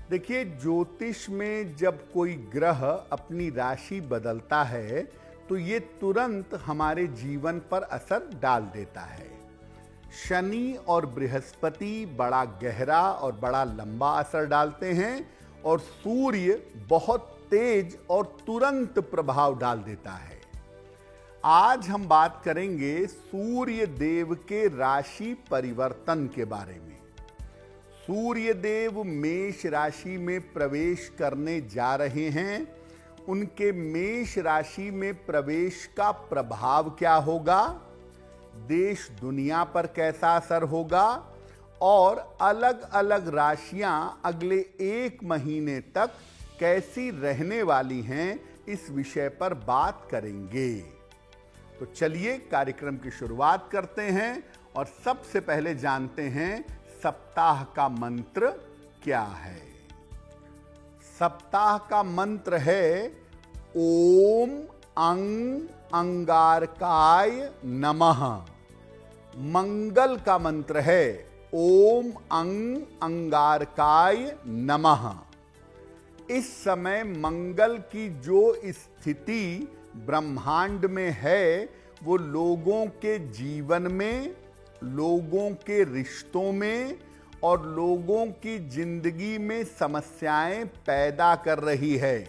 देखिए, ज्योतिष में जब कोई ग्रह अपनी राशि बदलता है तो ये तुरंत हमारे जीवन पर असर डाल देता है। शनि और बृहस्पति बड़ा गहरा और बड़ा लंबा असर डालते हैं और सूर्य बहुत तेज और तुरंत प्रभाव डाल देता है। आज हम बात करेंगे सूर्य देव के राशि परिवर्तन के बारे में। सूर्य देव मेष राशि में प्रवेश करने जा रहे हैं। उनके मेष राशि में प्रवेश का प्रभाव क्या होगा, देश दुनिया पर कैसा असर होगा और अलग अलग राशियां अगले 1 महीने तक कैसी रहने वाली हैं, इस विषय पर बात करेंगे। तो चलिए कार्यक्रम की शुरुआत करते हैं और सबसे पहले जानते हैं सप्ताह का मंत्र क्या है। सप्ताह का मंत्र है ओम अंग अंगारकाय नमः। मंगल का मंत्र है ओम अंग अंगारकाय नमः। इस समय मंगल की जो स्थिति ब्रह्मांड में है वो लोगों के जीवन में, लोगों के रिश्तों में और लोगों की जिंदगी में समस्याएं पैदा कर रही है।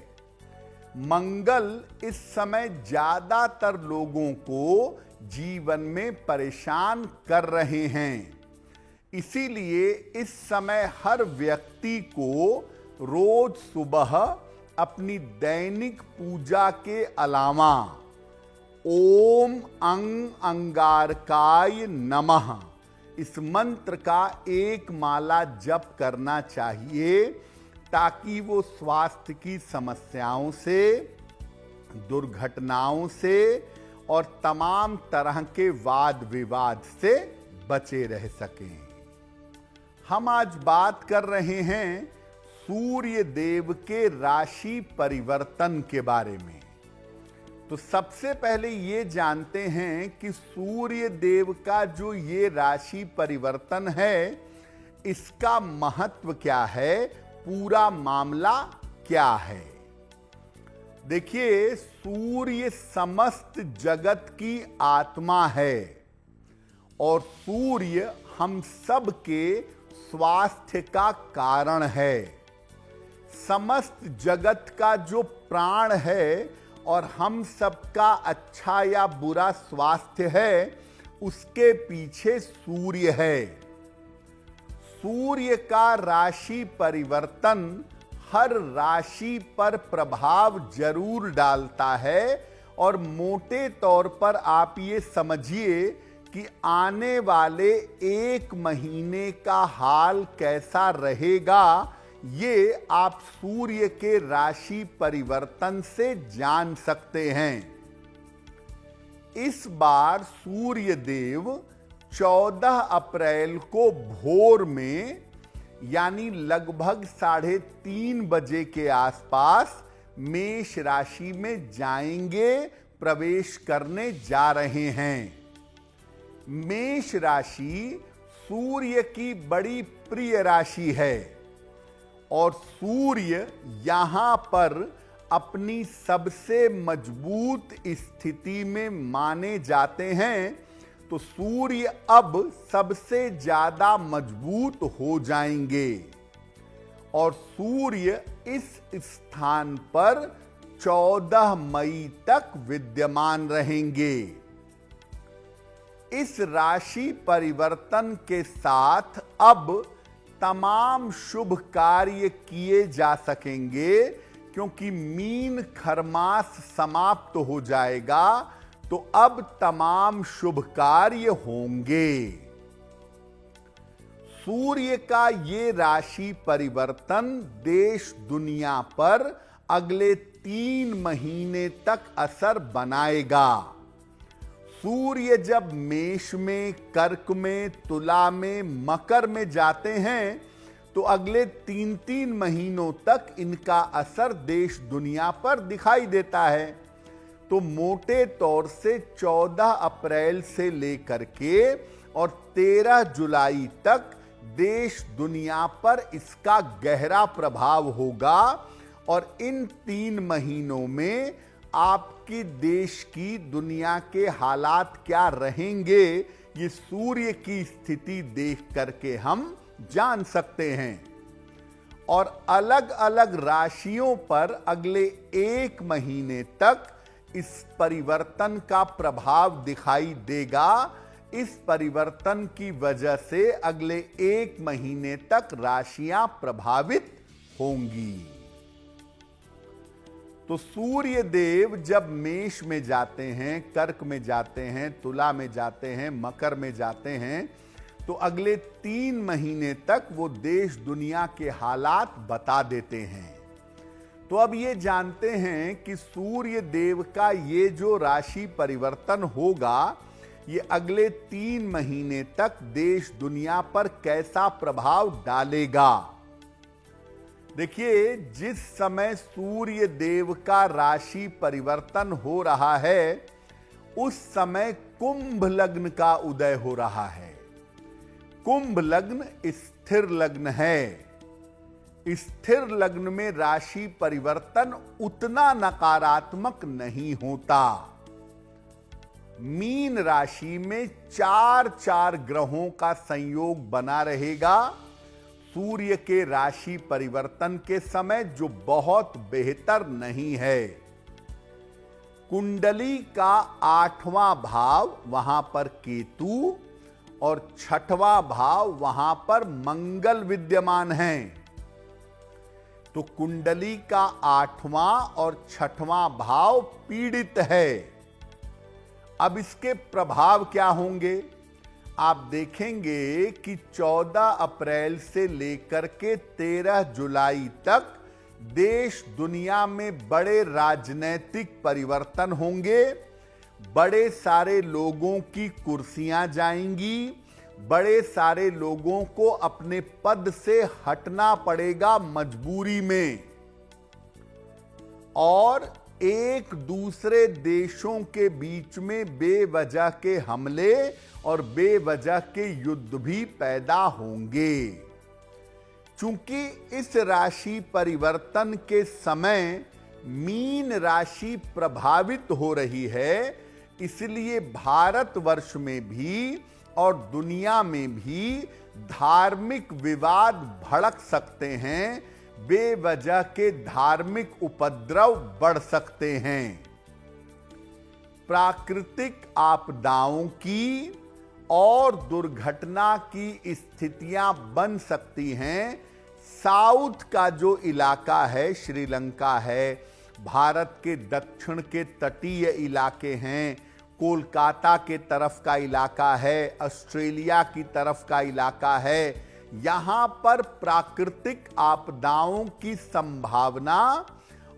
मंगल इस समय ज्यादातर लोगों को जीवन में परेशान कर रहे हैं। इसीलिए इस समय हर व्यक्ति को रोज सुबह अपनी दैनिक पूजा के अलावा ओम अंग अंगारकाय नमः इस मंत्र का एक माला जप करना चाहिए, ताकि वो स्वास्थ्य की समस्याओं से, दुर्घटनाओं से और तमाम तरह के वाद विवाद से बचे रह सकें। हम आज बात कर रहे हैं सूर्य देव के राशि परिवर्तन के बारे में। तो सबसे पहले ये जानते हैं कि सूर्य देव का जो ये राशि परिवर्तन है, इसका महत्व क्या है, पूरा मामला क्या है। देखिए, सूर्य समस्त जगत की आत्मा है और सूर्य हम सब के स्वास्थ्य का कारण है। समस्त जगत का जो प्राण है और हम सबका अच्छा या बुरा स्वास्थ्य है, उसके पीछे सूर्य है। सूर्य का राशि परिवर्तन हर राशि पर प्रभाव जरूर डालता है और मोटे तौर पर आप ये समझिए कि आने वाले 1 महीने का हाल कैसा रहेगा, ये आप सूर्य के राशि परिवर्तन से जान सकते हैं। इस बार सूर्य देव 14 अप्रैल को भोर में यानी लगभग 3:30 बजे के आसपास मेष राशि में जाएंगे, प्रवेश करने जा रहे हैं। मेष राशि सूर्य की बड़ी प्रिय राशि है और सूर्य यहां पर अपनी सबसे मजबूत स्थिति में माने जाते हैं। तो सूर्य अब सबसे ज्यादा मजबूत हो जाएंगे और सूर्य इस स्थान पर 14 मई तक विद्यमान रहेंगे। इस राशि परिवर्तन के साथ अब तमाम शुभ कार्य किए जा सकेंगे, क्योंकि मीन खरमास समाप्त हो जाएगा, तो अब तमाम शुभ कार्य होंगे। सूर्य का ये राशि परिवर्तन देश दुनिया पर अगले 3 महीने तक असर बनाएगा। सूर्य जब मेष में, कर्क में, तुला में, मकर में जाते हैं तो अगले 3-3 महीनों तक इनका असर देश दुनिया पर दिखाई देता है। तो मोटे तौर से 14 अप्रैल से लेकर के और 13 जुलाई तक देश दुनिया पर इसका गहरा प्रभाव होगा और इन 3 महीनों में आपकी देश की दुनिया के हालात क्या रहेंगे, ये सूर्य की स्थिति देख करके हम जान सकते हैं। और अलग अलग राशियों पर अगले 1 महीने तक इस परिवर्तन का प्रभाव दिखाई देगा। इस परिवर्तन की वजह से अगले 1 महीने तक राशियां प्रभावित होंगी। तो सूर्य देव जब मेष में जाते हैं, कर्क में जाते हैं, तुला में जाते हैं, मकर में जाते हैं, तो अगले 3 महीने तक वो देश दुनिया के हालात बता देते हैं। तो अब ये जानते हैं कि सूर्य देव का ये जो राशि परिवर्तन होगा, ये अगले 3 महीने तक देश दुनिया पर कैसा प्रभाव डालेगा। देखिए, जिस समय सूर्य देव का राशि परिवर्तन हो रहा है, उस समय कुंभ लग्न का उदय हो रहा है। कुंभ लग्न स्थिर लग्न है। स्थिर लग्न में राशि परिवर्तन उतना नकारात्मक नहीं होता। मीन राशि में 4 ग्रहों का संयोग बना रहेगा सूर्य के राशि परिवर्तन के समय, जो बहुत बेहतर नहीं है। कुंडली का 8वां भाव वहां पर केतु और 6वां भाव वहां पर मंगल विद्यमान है। तो कुंडली का 8वां और 6वां भाव पीड़ित है। अब इसके प्रभाव क्या होंगे? आप देखेंगे कि 14 अप्रैल से लेकर के 13 जुलाई तक देश दुनिया में बड़े राजनीतिक परिवर्तन होंगे। बड़े सारे लोगों की कुर्सियां जाएंगी। बड़े सारे लोगों को अपने पद से हटना पड़ेगा मजबूरी में। और एक दूसरे देशों के बीच में बेवजह के हमले और बेवजह के युद्ध भी पैदा होंगे। चूंकि इस राशि परिवर्तन के समय मीन राशि प्रभावित हो रही है, इसलिए भारतवर्ष में भी और दुनिया में भी धार्मिक विवाद भड़क सकते हैं। बेवजह के धार्मिक उपद्रव बढ़ सकते हैं। प्राकृतिक आपदाओं की और दुर्घटना की स्थितियां बन सकती हैं। साउथ का जो इलाका है, श्रीलंका है, भारत के दक्षिण के तटीय इलाके हैं, कोलकाता के तरफ का इलाका है, ऑस्ट्रेलिया की तरफ का इलाका है, यहां पर प्राकृतिक आपदाओं की संभावना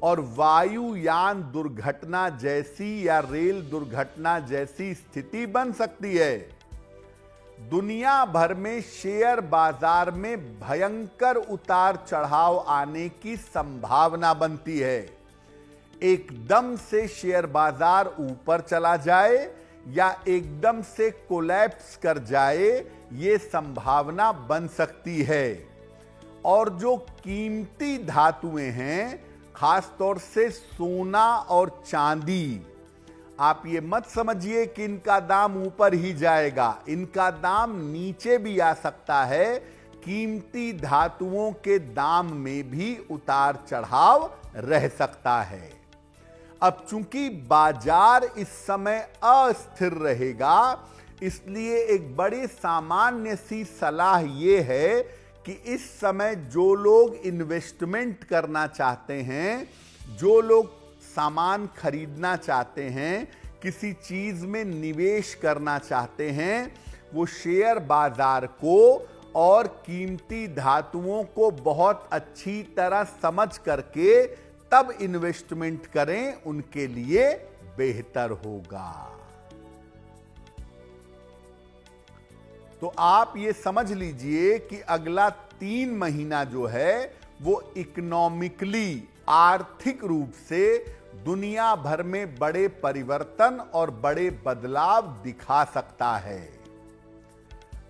और वायुयान दुर्घटना जैसी या रेल दुर्घटना जैसी स्थिति बन सकती है। दुनिया भर में शेयर बाजार में भयंकर उतार चढ़ाव आने की संभावना बनती है। एकदम से शेयर बाजार ऊपर चला जाए या एकदम से कोलैप्स कर जाए, ये संभावना बन सकती है। और जो कीमती धातुएं हैं, खासतौर से सोना और चांदी, आप ये मत समझिए कि इनका दाम ऊपर ही जाएगा, इनका दाम नीचे भी आ सकता है। कीमती धातुओं के दाम में भी उतार चढ़ाव रह सकता है। अब चूंकि बाजार इस समय अस्थिर रहेगा, इसलिए एक बड़ी सामान्य सी सलाह यह है कि इस समय जो लोग इन्वेस्टमेंट करना चाहते हैं, जो लोग सामान खरीदना चाहते हैं, किसी चीज में निवेश करना चाहते हैं, वो शेयर बाजार को और कीमती धातुओं को बहुत अच्छी तरह समझ करके तब इन्वेस्टमेंट करें, उनके लिए बेहतर होगा। तो आप ये समझ लीजिए कि अगला 3 महीना जो है वो इकोनॉमिकली, आर्थिक रूप से दुनिया भर में बड़े परिवर्तन और बड़े बदलाव दिखा सकता है।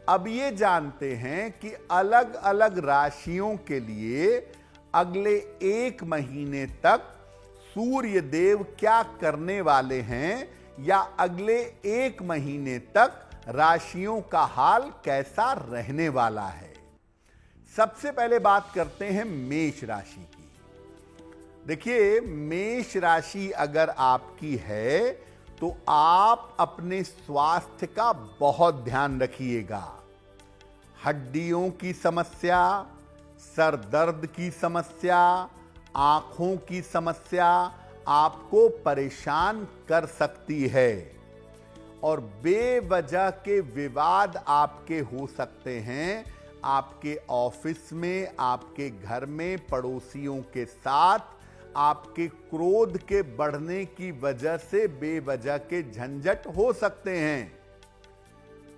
अब ये जानते हैं कि अलग अलग राशियों के लिए अगले 1 महीने तक सूर्य देव क्या करने वाले हैं, या अगले 1 महीने तक राशियों का हाल कैसा रहने वाला है। सबसे पहले बात करते हैं मेष राशि की। देखिए, मेष राशि अगर आपकी है तो आप अपने स्वास्थ्य का बहुत ध्यान रखिएगा। हड्डियों की समस्या, सर दर्द की समस्या, आंखों की समस्या आपको परेशान कर सकती है, और बेवजह के विवाद आपके हो सकते हैं, आपके ऑफिस में, आपके घर में, पड़ोसियों के साथ। आपके क्रोध के बढ़ने की वजह से बेवजह के झंझट हो सकते हैं।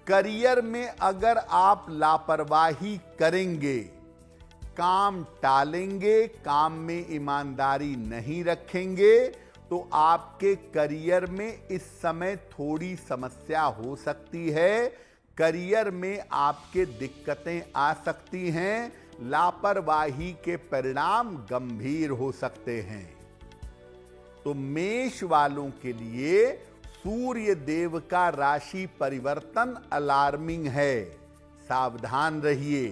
करियर में अगर आप लापरवाही करेंगे, काम टालेंगे, काम में ईमानदारी नहीं रखेंगे, तो आपके करियर में इस समय थोड़ी समस्या हो सकती है। करियर में आपके दिक्कतें आ सकती हैं। लापरवाही के परिणाम गंभीर हो सकते हैं। तो मेष वालों के लिए सूर्य देव का राशि परिवर्तन अलार्मिंग है। सावधान रहिए।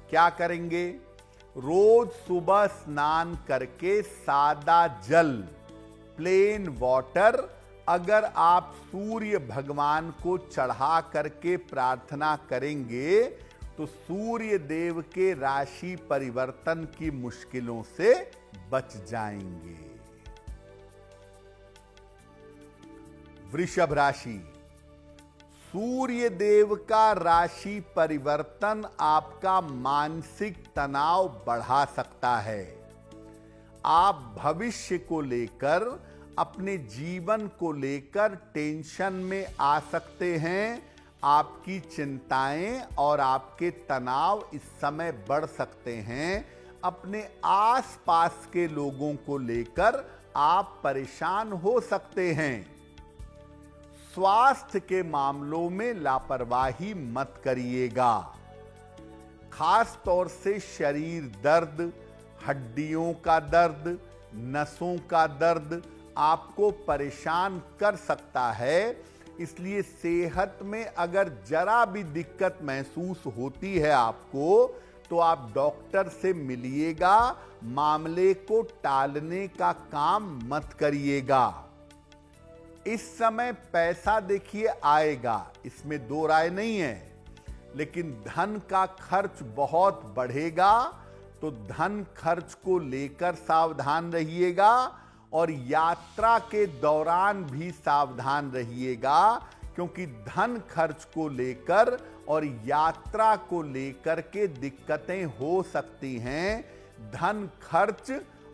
क्या करेंगे? रोज सुबह स्नान करके सादा जल, प्लेन वाटर, अगर आप सूर्य भगवान को चढ़ा करके प्रार्थना करेंगे तो सूर्य देव के राशि परिवर्तन की मुश्किलों से बच जाएंगे। वृषभ राशि। सूर्य देव का राशि परिवर्तन आपका मानसिक तनाव बढ़ा सकता है। आप भविष्य को लेकर, अपने जीवन को लेकर टेंशन में आ सकते हैं। आपकी चिंताएं और आपके तनाव इस समय बढ़ सकते हैं। अपने आसपास के लोगों को लेकर आप परेशान हो सकते हैं। स्वास्थ्य के मामलों में लापरवाही मत करिएगा। खास तौर से शरीर दर्द, हड्डियों का दर्द, नसों का दर्द आपको परेशान कर सकता है। इसलिए सेहत में अगर जरा भी दिक्कत महसूस होती है आपको, तो आप डॉक्टर से मिलिएगा। मामले को टालने का काम मत करिएगा। इस समय पैसा देखिए आएगा, इसमें दो राय नहीं है, लेकिन धन का खर्च बहुत बढ़ेगा। तो धन खर्च को लेकर सावधान रहिएगा, और यात्रा के दौरान भी सावधान रहिएगा, क्योंकि धन खर्च को लेकर और यात्रा को लेकर के दिक्कतें हो सकती हैं। धन खर्च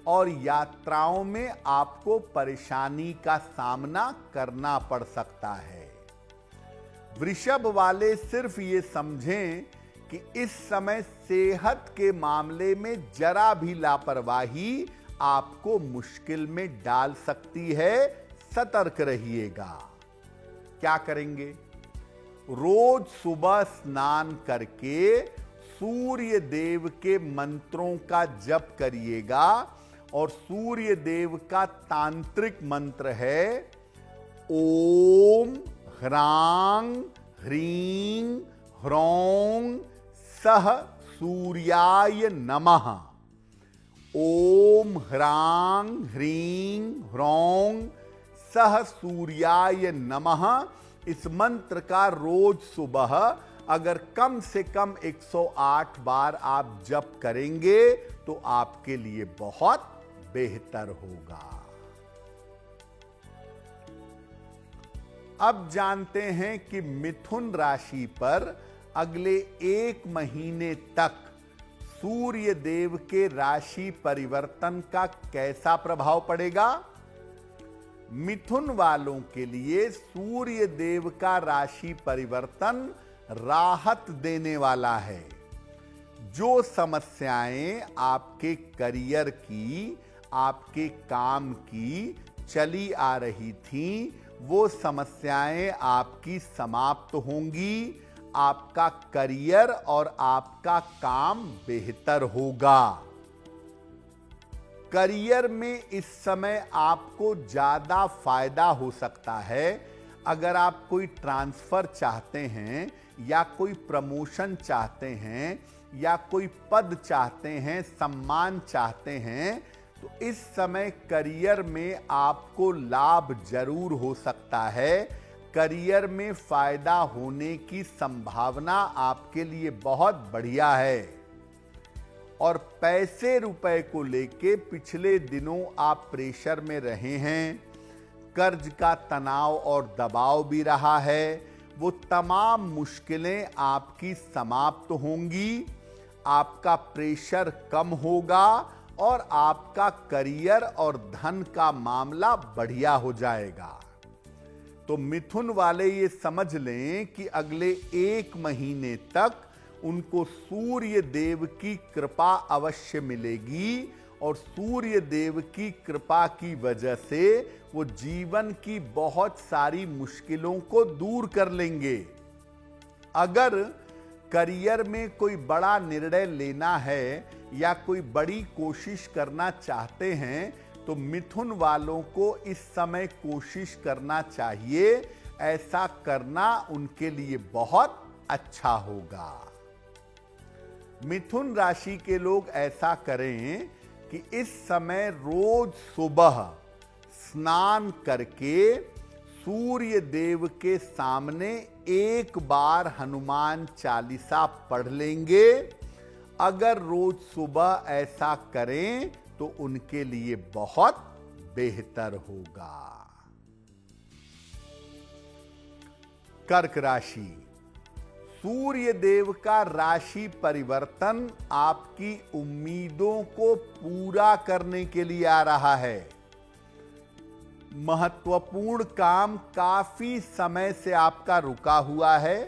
और यात्राओं में आपको परेशानी का सामना करना पड़ सकता है। वृषभ वाले सिर्फ ये समझें कि इस समय सेहत के मामले में जरा भी लापरवाही आपको मुश्किल में डाल सकती है। सतर्क रहिएगा। क्या करेंगे? रोज सुबह स्नान करके सूर्य देव के मंत्रों का जप करिएगा, और सूर्य देव का तांत्रिक मंत्र है ओम ह्रांग ह्रीं ह्रौं सह सूर्याय नमः। ओम ह्रांग ह्रीं ह्रौं सह सूर्याय नमः। इस मंत्र का रोज सुबह अगर कम से कम 108 बार आप जप करेंगे तो आपके लिए बहुत बेहतर होगा। अब जानते हैं कि मिथुन राशि पर अगले 1 महीने तक सूर्य देव के राशि परिवर्तन का कैसा प्रभाव पड़ेगा। मिथुन वालों के लिए सूर्य देव का राशि परिवर्तन राहत देने वाला है। जो समस्याएं आपके करियर की, आपके काम की चली आ रही थीं, वो समस्याएं आपकी समाप्त होंगी। आपका करियर और आपका काम बेहतर होगा। करियर में इस समय आपको ज्यादा फायदा हो सकता है। अगर आप कोई ट्रांसफर चाहते हैं या कोई प्रमोशन चाहते हैं या कोई पद चाहते हैं, सम्मान चाहते हैं, तो इस समय करियर में आपको लाभ जरूर हो सकता है। करियर में फायदा होने की संभावना आपके लिए बहुत बढ़िया है। और पैसे रुपए को लेके पिछले दिनों आप प्रेशर में रहे हैं, कर्ज का तनाव और दबाव भी रहा है, वो तमाम मुश्किलें आपकी समाप्त होंगी, आपका प्रेशर कम होगा और आपका करियर और धन का मामला बढ़िया हो जाएगा। तो मिथुन वाले ये समझ लें कि अगले 1 महीने तक उनको सूर्य देव की कृपा अवश्य मिलेगी और सूर्य देव की कृपा की वजह से वो जीवन की बहुत सारी मुश्किलों को दूर कर लेंगे। अगर करियर में कोई बड़ा निर्णय लेना है या कोई बड़ी कोशिश करना चाहते हैं तो मिथुन वालों को इस समय कोशिश करना चाहिए। ऐसा करना उनके लिए बहुत अच्छा होगा। मिथुन राशि के लोग ऐसा करें कि इस समय रोज सुबह स्नान करके सूर्य देव के सामने 1 बार हनुमान चालीसा पढ़ लेंगे। अगर रोज सुबह ऐसा करें तो उनके लिए बहुत बेहतर होगा। कर्क राशि, सूर्य देव का राशि परिवर्तन आपकी उम्मीदों को पूरा करने के लिए आ रहा है। महत्वपूर्ण काम काफी समय से आपका रुका हुआ है।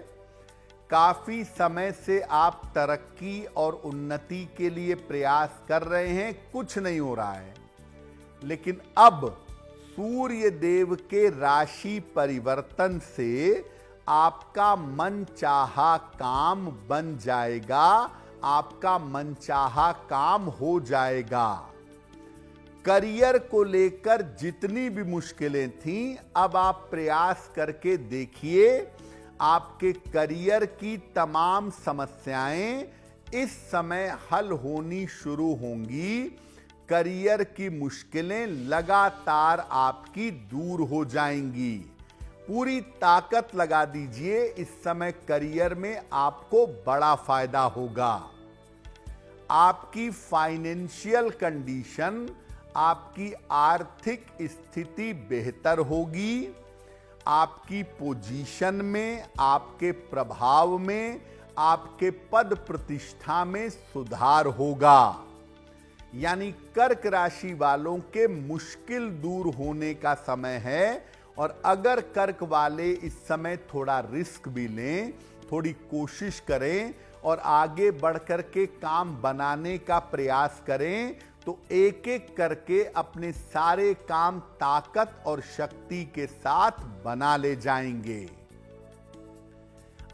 काफी समय से आप तरक्की और उन्नति के लिए प्रयास कर रहे हैं, कुछ नहीं हो रहा है। लेकिन अब सूर्य देव के राशि परिवर्तन से आपका मनचाहा काम बन जाएगा, आपका मनचाहा काम हो जाएगा। करियर को लेकर जितनी भी मुश्किलें थीं, अब आप प्रयास करके देखिए, आपके करियर की तमाम समस्याएं इस समय हल होनी शुरू होंगी। करियर की मुश्किलें लगातार आपकी दूर हो जाएंगी। पूरी ताकत लगा दीजिए, इस समय करियर में आपको बड़ा फायदा होगा। आपकी फाइनेंशियल कंडीशन, आपकी आर्थिक स्थिति बेहतर होगी। आपकी पोजीशन में, आपके प्रभाव में, आपके पद प्रतिष्ठा में सुधार होगा। यानी कर्क राशि वालों के मुश्किल दूर होने का समय है। और अगर कर्क वाले इस समय थोड़ा रिस्क भी लें, थोड़ी कोशिश करें और आगे बढ़कर के काम बनाने का प्रयास करें, तो एक एक करके अपने सारे काम ताकत और शक्ति के साथ बना ले जाएंगे।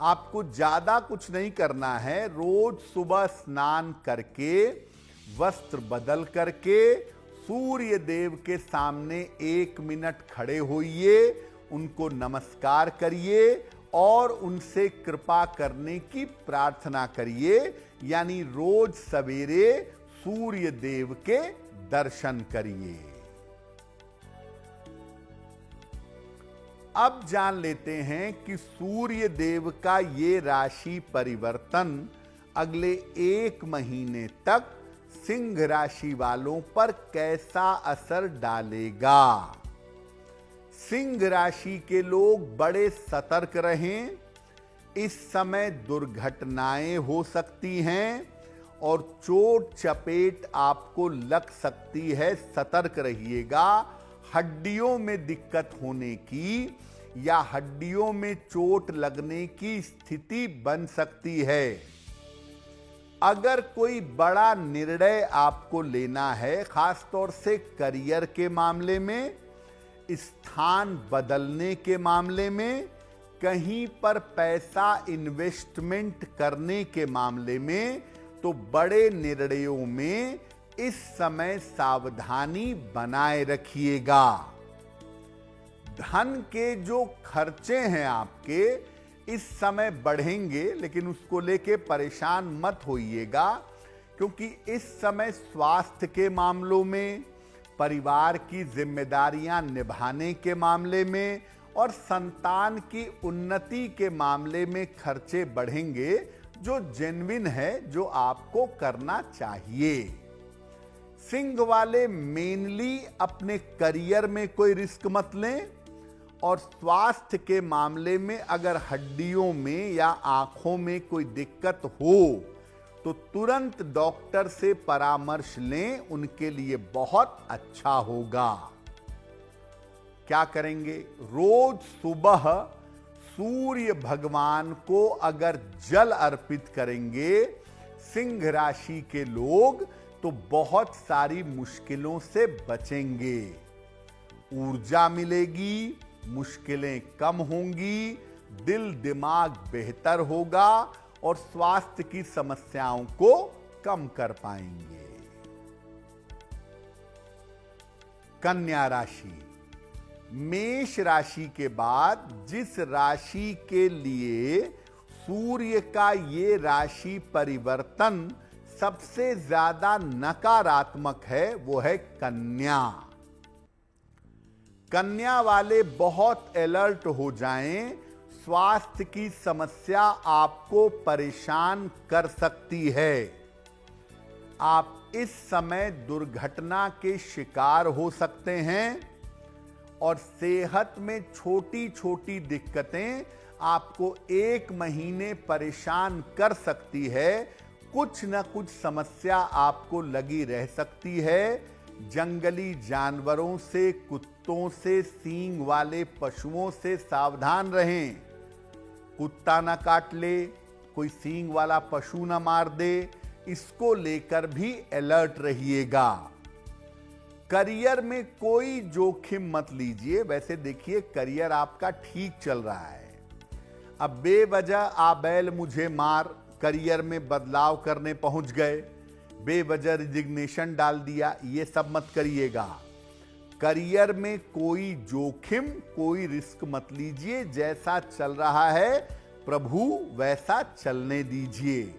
आपको ज्यादा कुछ नहीं करना है। रोज सुबह स्नान करके, वस्त्र बदल करके सूर्य देव के सामने 1 मिनट खड़े होइए, उनको नमस्कार करिए और उनसे कृपा करने की प्रार्थना करिए। यानी रोज सवेरे सूर्य देव के दर्शन करिए। अब जान लेते हैं कि सूर्य देव का ये राशि परिवर्तन अगले 1 महीने तक सिंह राशि वालों पर कैसा असर डालेगा। सिंह राशि के लोग बड़े सतर्क रहें। इस समय दुर्घटनाएं हो सकती हैं और चोट चपेट आपको लग सकती है। सतर्क रहिएगा। हड्डियों में दिक्कत होने की या हड्डियों में चोट लगने की स्थिति बन सकती है। अगर कोई बड़ा निर्णय आपको लेना है, खासतौर से करियर के मामले में, स्थान बदलने के मामले में, कहीं पर पैसा इन्वेस्टमेंट करने के मामले में तो बड़े निर्णयों में इस समय सावधानी बनाए रखिएगा। धन के जो खर्चे हैं आपके इस समय बढ़ेंगे, लेकिन उसको लेके परेशान मत होइएगा, क्योंकि इस समय स्वास्थ्य के मामलों में, परिवार की जिम्मेदारियां निभाने के मामले में और संतान की उन्नति के मामले में खर्चे बढ़ेंगे, जो जेन्युइन है, जो आपको करना चाहिए। सिंह वाले मेनली अपने करियर में कोई रिस्क मत लें, और स्वास्थ्य के मामले में अगर हड्डियों में या आंखों में कोई दिक्कत हो तो तुरंत डॉक्टर से परामर्श लें, उनके लिए बहुत अच्छा होगा। क्या करेंगे? रोज सुबह सूर्य भगवान को अगर जल अर्पित करेंगे सिंह राशि के लोग, तो बहुत सारी मुश्किलों से बचेंगे। ऊर्जा मिलेगी, मुश्किलें कम होंगी, दिल दिमाग बेहतर होगा और स्वास्थ्य की समस्याओं को कम कर पाएंगे। कन्या राशि, मेष राशि के बाद जिस राशि के लिए सूर्य का ये राशि परिवर्तन सबसे ज्यादा नकारात्मक है, वो है कन्या। कन्या वाले बहुत अलर्ट हो जाएं, स्वास्थ्य की समस्या आपको परेशान कर सकती है। आप इस समय दुर्घटना के शिकार हो सकते हैं और सेहत में छोटी छोटी दिक्कतें आपको 1 महीने परेशान कर सकती है। कुछ न कुछ समस्या आपको लगी रह सकती है। जंगली जानवरों से, कुत्तों से, सींग वाले पशुओं से सावधान रहें। कुत्ता ना काट ले, कोई सींग वाला पशु ना मार दे, इसको लेकर भी अलर्ट रहिएगा। करियर में कोई जोखिम मत लीजिए। वैसे देखिए करियर आपका ठीक चल रहा है, अब बेवजह आ बैल मुझे मार करियर में बदलाव करने पहुंच गए, बेवजह रिजिग्नेशन डाल दिया, ये सब मत करिएगा। करियर में कोई जोखिम, कोई रिस्क मत लीजिए। जैसा चल रहा है प्रभु वैसा चलने दीजिए।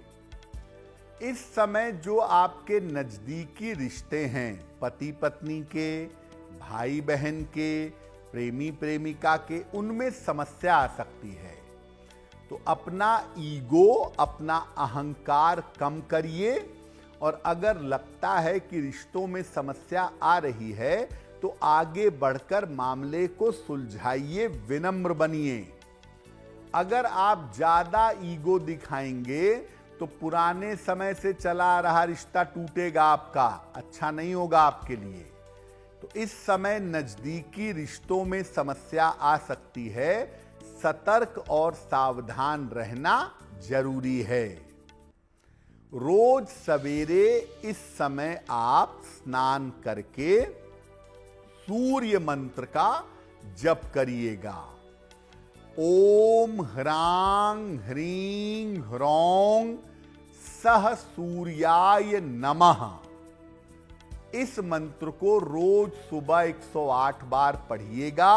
इस समय जो आपके नजदीकी रिश्ते हैं, पति पत्नी के, भाई बहन के, प्रेमी प्रेमिका के, उनमें समस्या आ सकती है। तो अपना ईगो, अपना अहंकार कम करिए, और अगर लगता है कि रिश्तों में समस्या आ रही है तो आगे बढ़कर मामले को सुलझाइए, विनम्र बनिए। अगर आप ज्यादा ईगो दिखाएंगे तो पुराने समय से चला आ रहा रिश्ता टूटेगा आपका, अच्छा नहीं होगा आपके लिए। तो इस समय नजदीकी रिश्तों में समस्या आ सकती है, सतर्क और सावधान रहना जरूरी है। रोज सवेरे इस समय आप स्नान करके सूर्य मंत्र का जप करिएगा। ओम ह्रांग ह्रीं ह्रौं सह सूर्याय नमः। इस मंत्र को रोज सुबह 108 बार पढ़िएगा।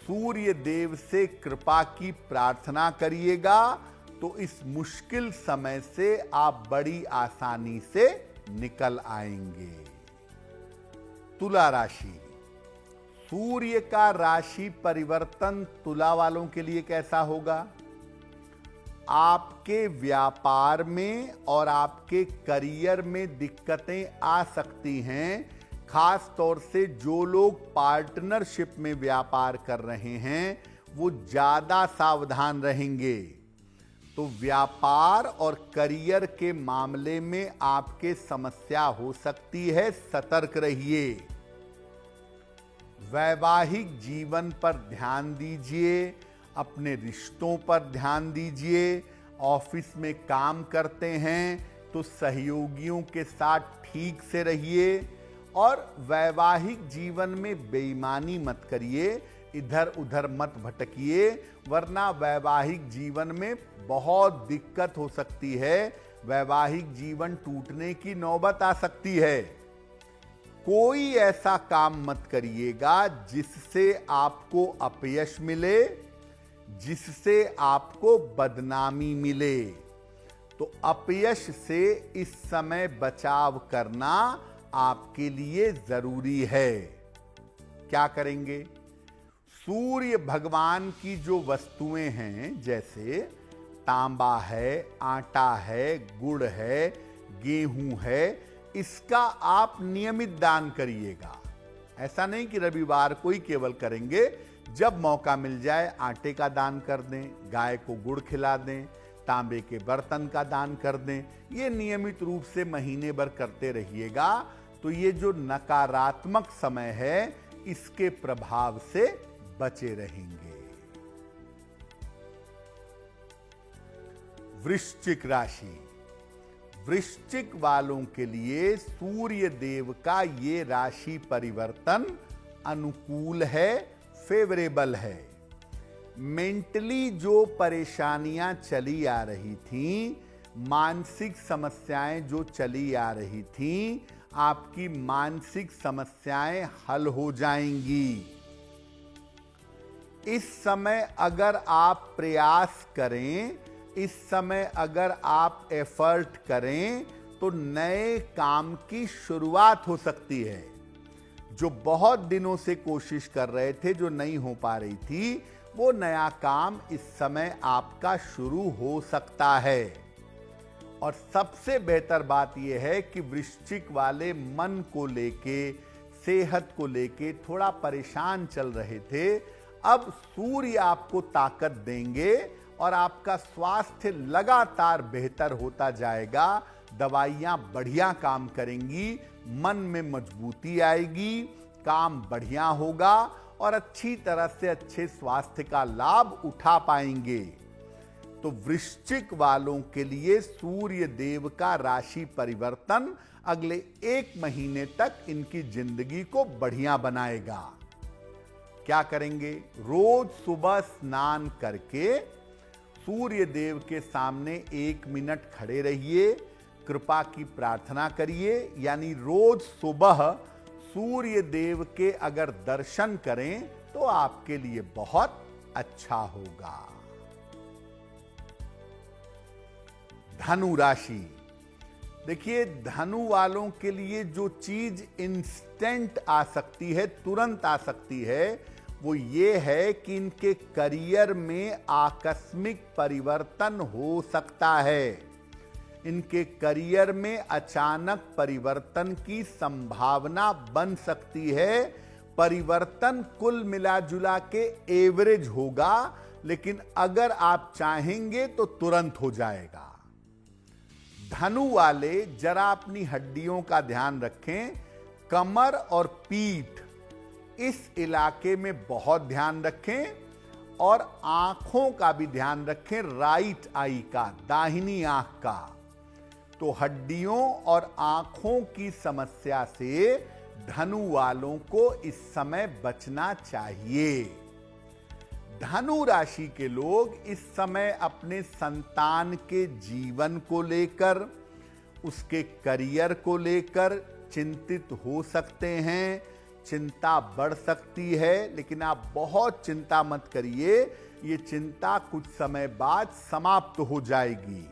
सूर्य देव से कृपा की प्रार्थना करिएगा, तो इस मुश्किल समय से आप बड़ी आसानी से निकल आएंगे। तुला राशि, सूर्य का राशि परिवर्तन तुला वालों के लिए कैसा होगा? आपके व्यापार में और आपके करियर में दिक्कतें आ सकती हैं। खास तौर से जो लोग पार्टनरशिप में व्यापार कर रहे हैं वो ज्यादा सावधान रहेंगे। तो व्यापार और करियर के मामले में आपके समस्या हो सकती है, सतर्क रहिए। वैवाहिक जीवन पर ध्यान दीजिए, अपने रिश्तों पर ध्यान दीजिए। ऑफिस में काम करते हैं तो सहयोगियों के साथ ठीक से रहिए और वैवाहिक जीवन में बेईमानी मत करिए। इधर उधर मत भटकिए, वरना वैवाहिक जीवन में बहुत दिक्कत हो सकती है, वैवाहिक जीवन टूटने की नौबत आ सकती है। कोई ऐसा काम मत करिएगा जिससे आपको अपयश मिले, जिससे आपको बदनामी मिले। तो अपयश से इस समय बचाव करना आपके लिए जरूरी है। क्या करेंगे? सूर्य भगवान की जो वस्तुएं हैं, जैसे तांबा है, आटा है, गुड़ है, गेहूं है, इसका आप नियमित दान करिएगा। ऐसा नहीं कि रविवार को ही केवल करेंगे, जब मौका मिल जाए आटे का दान कर दें, गाय को गुड़ खिला दें, तांबे के बर्तन का दान कर दें। ये नियमित रूप से महीने भर करते रहिएगा, तो ये जो नकारात्मक समय है इसके प्रभाव से बचे रहेंगे। वृश्चिक राशि, वृश्चिक वालों के लिए सूर्य देव का ये राशि परिवर्तन अनुकूल है, फेवरेबल है। मेंटली जो परेशानियां चली आ रही थीं, मानसिक समस्याएं जो चली आ रही थीं, आपकी मानसिक समस्याएं हल हो जाएंगी। इस समय अगर आप प्रयास करें, इस समय अगर आप एफर्ट करें, तो नए काम की शुरुआत हो सकती है। जो बहुत दिनों से कोशिश कर रहे थे, जो नहीं हो पा रही थी, वो नया काम इस समय आपका शुरू हो सकता है। और सबसे बेहतर बात यह है कि वृश्चिक वाले मन को लेके, सेहत को लेके थोड़ा परेशान चल रहे थे, अब सूर्य आपको ताकत देंगे और आपका स्वास्थ्य लगातार बेहतर होता जाएगा। दवाइयां बढ़िया काम करेंगी, मन में मजबूती आएगी, काम बढ़िया होगा और अच्छी तरह से अच्छे स्वास्थ्य का लाभ उठा पाएंगे। तो वृश्चिक वालों के लिए सूर्य देव का राशि परिवर्तन अगले 1 महीने तक इनकी जिंदगी को बढ़िया बनाएगा। क्या करेंगे? रोज सुबह स्नान करके सूर्य देव के सामने 1 मिनट खड़े रहिए, कृपा की प्रार्थना करिए। यानी रोज सुबह सूर्य देव के अगर दर्शन करें तो आपके लिए बहुत अच्छा होगा। धनु राशि, देखिए धनु वालों के लिए जो चीज इंस्टेंट आ सकती है, तुरंत आ सकती है, वो ये है कि इनके करियर में आकस्मिक परिवर्तन हो सकता है। इनके करियर में अचानक परिवर्तन की संभावना बन सकती है। परिवर्तन कुल मिलाजुला के एवरेज होगा, लेकिन अगर आप चाहेंगे तो तुरंत हो जाएगा। धनु वाले जरा अपनी हड्डियों का ध्यान रखें, कमर और पीठ इस इलाके में बहुत ध्यान रखें, और आंखों का भी ध्यान रखें, राइट आई का, दाहिनी आंख का। तो हड्डियों और आंखों की समस्या से धनु वालों को इस समय बचना चाहिए। धनु राशि के लोग इस समय अपने संतान के जीवन को लेकर, उसके करियर को लेकर चिंतित हो सकते हैं। चिंता बढ़ सकती है, लेकिन आप बहुत चिंता मत करिए, ये चिंता कुछ समय बाद समाप्त हो जाएगी।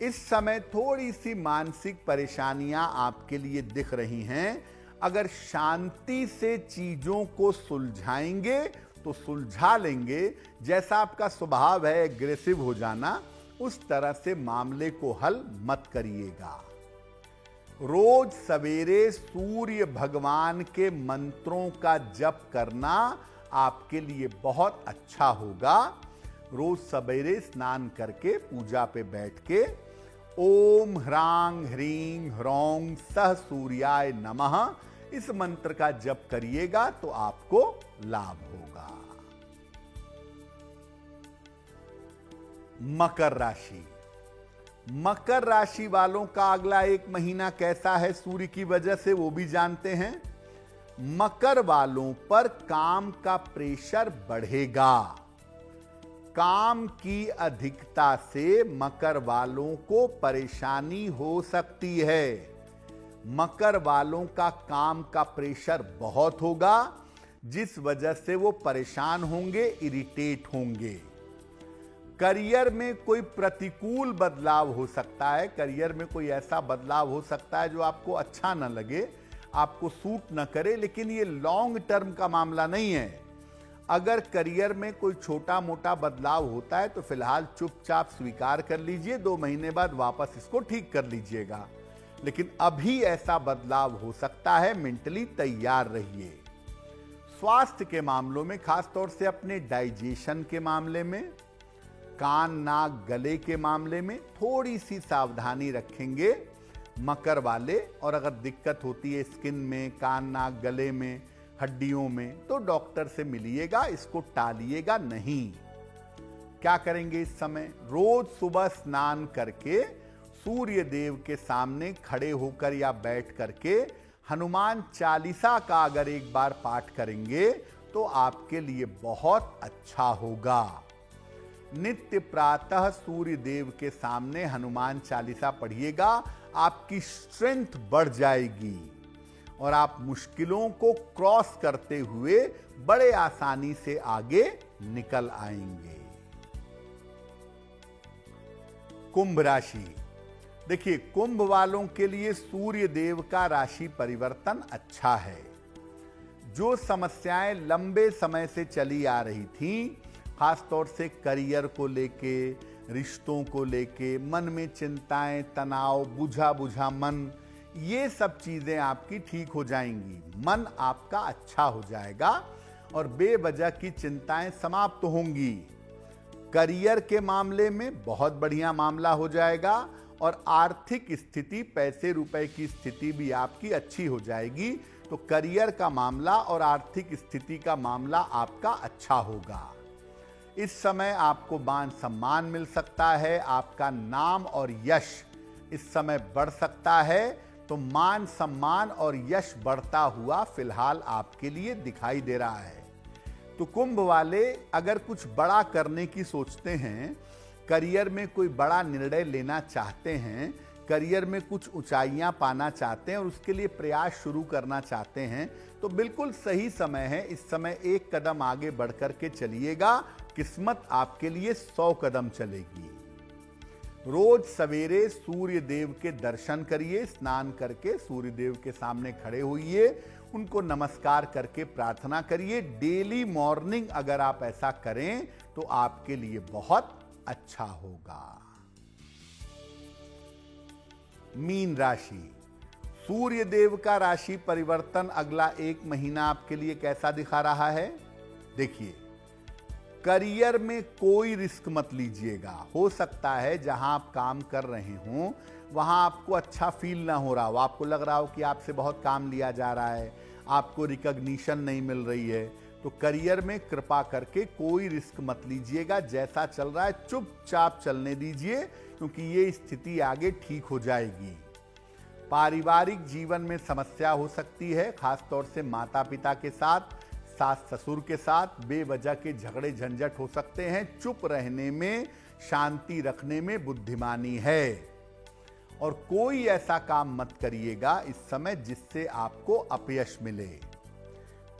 इस समय थोड़ी सी मानसिक परेशानियां आपके लिए दिख रही हैं। अगर शांति से चीजों को सुलझाएंगे तो सुलझा लेंगे। जैसा आपका स्वभाव है एग्रेसिव हो जाना, उस तरह से मामले को हल मत करिएगा। रोज सवेरे सूर्य भगवान के मंत्रों का जप करना आपके लिए बहुत अच्छा होगा। रोज सवेरे स्नान करके पूजा पे बैठ के ओम ह्रांग ह्रीं ह्रौं सह सूर्याय नमः इस मंत्र का जप करिएगा तो आपको लाभ होगा। मकर राशि, मकर राशि वालों का अगला 1 महीना कैसा है सूर्य की वजह से वो भी जानते हैं। मकर वालों पर काम का प्रेशर बढ़ेगा। काम की अधिकता से मकर वालों को परेशानी हो सकती है। मकर वालों का काम का प्रेशर बहुत होगा, जिस वजह से वो परेशान होंगे, इरिटेट होंगे। करियर में कोई प्रतिकूल बदलाव हो सकता है। करियर में कोई ऐसा बदलाव हो सकता है जो आपको अच्छा न लगे, आपको सूट न करे, लेकिन ये लॉन्ग टर्म का मामला नहीं है। अगर करियर में कोई छोटा मोटा बदलाव होता है तो फिलहाल चुपचाप स्वीकार कर लीजिए, 2 महीने बाद वापस इसको ठीक कर लीजिएगा। लेकिन अभी ऐसा बदलाव हो सकता है, मेंटली तैयार रहिए। स्वास्थ्य के मामलों में, खासतौर से अपने डाइजेशन के मामले में, कान नाक गले के मामले में थोड़ी सी सावधानी रखेंगे मकर वाले। और अगर दिक्कत होती है स्किन में, कान नाक गले में, हड्डियों में, तो डॉक्टर से मिलिएगा, इसको टालिएगा नहीं। क्या करेंगे इस समय? रोज सुबह स्नान करके सूर्य देव के सामने खड़े होकर या बैठ करके हनुमान चालीसा का अगर एक बार पाठ करेंगे तो आपके लिए बहुत अच्छा होगा। नित्य प्रातः सूर्य देव के सामने हनुमान चालीसा पढ़िएगा, आपकी स्ट्रेंथ बढ़ जाएगी और आप मुश्किलों को क्रॉस करते हुए बड़े आसानी से आगे निकल आएंगे। कुंभ राशि। देखिए, कुंभ वालों के लिए सूर्य देव का राशि परिवर्तन अच्छा है। जो समस्याएं लंबे समय से चली आ रही थीं, खासतौर से करियर को लेके, रिश्तों को लेके, मन में चिंताएं, तनाव, बुझा बुझा मन, ये सब चीजें आपकी ठीक हो जाएंगी। मन आपका अच्छा हो जाएगा और बेवजह की चिंताएं समाप्त होंगी। करियर के मामले में बहुत बढ़िया मामला हो जाएगा और आर्थिक स्थिति, पैसे रुपए की स्थिति भी आपकी अच्छी हो जाएगी। तो करियर का मामला और आर्थिक स्थिति का मामला आपका अच्छा होगा। इस समय आपको मान सम्मान मिल सकता है, आपका नाम और यश इस समय बढ़ सकता है। तो मान सम्मान और यश बढ़ता हुआ फिलहाल आपके लिए दिखाई दे रहा है। तो कुंभ वाले अगर कुछ बड़ा करने की सोचते हैं, करियर में कोई बड़ा निर्णय लेना चाहते हैं, करियर में कुछ ऊंचाइयां पाना चाहते हैं और उसके लिए प्रयास शुरू करना चाहते हैं, तो बिल्कुल सही समय है। इस समय एक कदम आगे बढ़कर के चलिएगा, किस्मत आपके लिए 100 कदम चलेगी। रोज सवेरे सूर्य देव के दर्शन करिए, स्नान करके सूर्य देव के सामने खड़े होइए, उनको नमस्कार करके प्रार्थना करिए। डेली मॉर्निंग अगर आप ऐसा करें तो आपके लिए बहुत अच्छा होगा। मीन राशि। सूर्य देव का राशि परिवर्तन अगला 1 महीना आपके लिए कैसा दिखा रहा है? देखिए, करियर में कोई रिस्क मत लीजिएगा। हो सकता है जहां आप काम कर रहे हों वहां आपको अच्छा फील ना हो रहा हो, आपको लग रहा हो कि आपसे बहुत काम लिया जा रहा है, आपको रिकॉग्निशन नहीं मिल रही है। तो करियर में कृपा करके कोई रिस्क मत लीजिएगा। जैसा चल रहा है चुपचाप चलने दीजिए, क्योंकि ये स्थिति आगे ठीक हो जाएगी। पारिवारिक जीवन में समस्या हो सकती है, खासतौर से माता पिता के साथ, सास ससुर के साथ बेवजह के झगड़े झंझट हो सकते हैं। चुप रहने में, शांति रखने में बुद्धिमानी है। और कोई ऐसा काम मत करिएगा इस समय जिससे आपको अपयश मिले।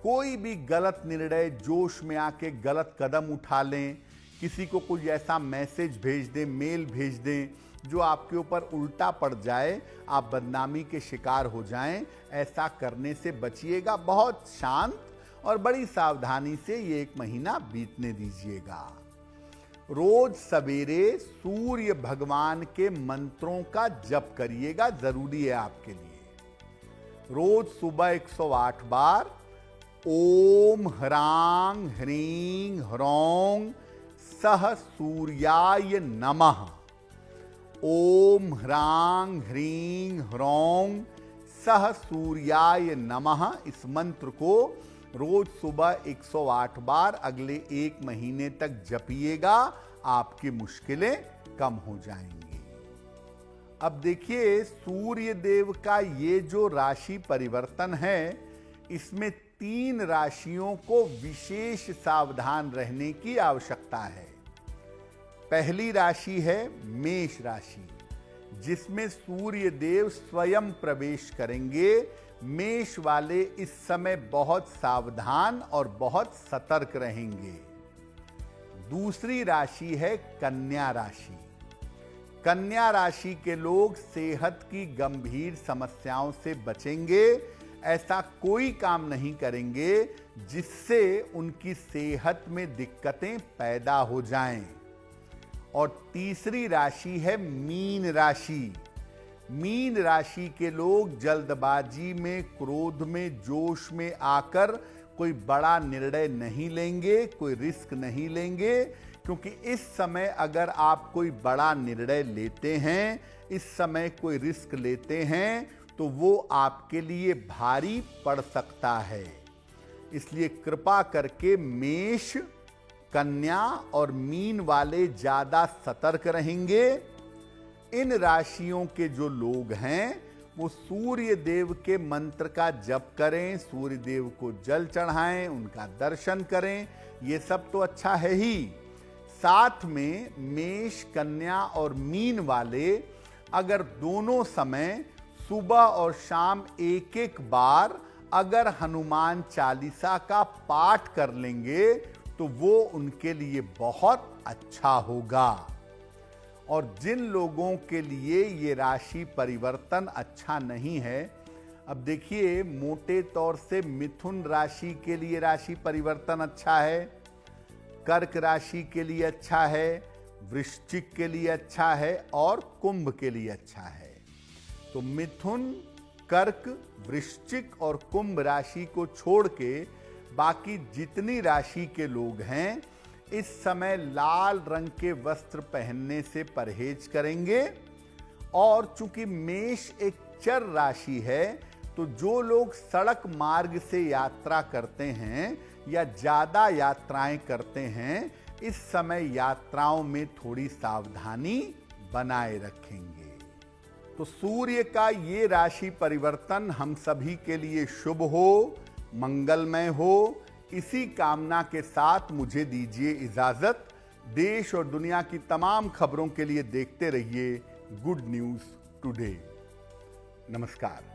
कोई भी गलत निर्णय, जोश में आके गलत कदम उठा लें, किसी को कोई ऐसा मैसेज भेज दें, मेल भेज दें जो आपके ऊपर उल्टा पड़ जाए, आप बदनामी के शिकार हो जाएं, ऐसा करने से बचिएगा। बहुत शांत और बड़ी सावधानी से ये 1 महीना बीतने दीजिएगा। रोज सवेरे सूर्य भगवान के मंत्रों का जप करिएगा, जरूरी है आपके लिए। रोज सुबह 108 बार ओम ह्रांग ह्रीं ह्रौं सह सूर्याय नमः, ओम ह्रांग ह्रीं ह्रौं सह सूर्याय नमः, इस मंत्र को रोज सुबह 108 बार अगले 1 महीने तक जपिएगा, आपकी मुश्किलें कम हो जाएंगी। अब देखिए, सूर्य देव का ये जो राशि परिवर्तन है, इसमें 3 राशियों को विशेष सावधान रहने की आवश्यकता है। पहली राशि है मेष राशि, जिसमें सूर्य देव स्वयं प्रवेश करेंगे। मेष वाले इस समय बहुत सावधान और बहुत सतर्क रहेंगे। दूसरी राशि है कन्या राशि। कन्या राशि के लोग सेहत की गंभीर समस्याओं से बचेंगे। ऐसा कोई काम नहीं करेंगे जिससे उनकी सेहत में दिक्कतें पैदा हो जाएं। और तीसरी राशि है मीन राशि। मीन राशि के लोग जल्दबाजी में, क्रोध में, जोश में आकर कोई बड़ा निर्णय नहीं लेंगे, कोई रिस्क नहीं लेंगे, क्योंकि इस समय अगर आप कोई बड़ा निर्णय लेते हैं, इस समय कोई रिस्क लेते हैं, तो वो आपके लिए भारी पड़ सकता है। इसलिए कृपा करके मेष, कन्या और मीन वाले ज्यादा सतर्क रहेंगे। इन राशियों के जो लोग हैं वो सूर्य देव के मंत्र का जप करें, सूर्य देव को जल चढ़ाएं, उनका दर्शन करें। ये सब तो अच्छा है ही, साथ में मेष, कन्या और मीन वाले अगर दोनों समय सुबह और शाम एक एक बार अगर हनुमान चालीसा का पाठ कर लेंगे तो वो उनके लिए बहुत अच्छा होगा। और जिन लोगों के लिए ये राशि परिवर्तन अच्छा नहीं है, अब देखिए मोटे तौर से मिथुन राशि के लिए राशि परिवर्तन अच्छा है, कर्क राशि के लिए अच्छा है, वृश्चिक के लिए अच्छा है और कुंभ के लिए अच्छा है। तो मिथुन, कर्क, वृश्चिक और कुंभ राशि को छोड़ के बाकी जितनी राशि के लोग हैं इस समय लाल रंग के वस्त्र पहनने से परहेज करेंगे। और चूंकि मेष एक चर राशि है, तो जो लोग सड़क मार्ग से यात्रा करते हैं या ज्यादा यात्राएं करते हैं, इस समय यात्राओं में थोड़ी सावधानी बनाए रखेंगे। तो सूर्य का ये राशि परिवर्तन हम सभी के लिए शुभ हो, मंगलमय हो, इसी कामना के साथ मुझे दीजिए इजाजत। देश और दुनिया की तमाम खबरों के लिए देखते रहिए गुड न्यूज टुडे। नमस्कार।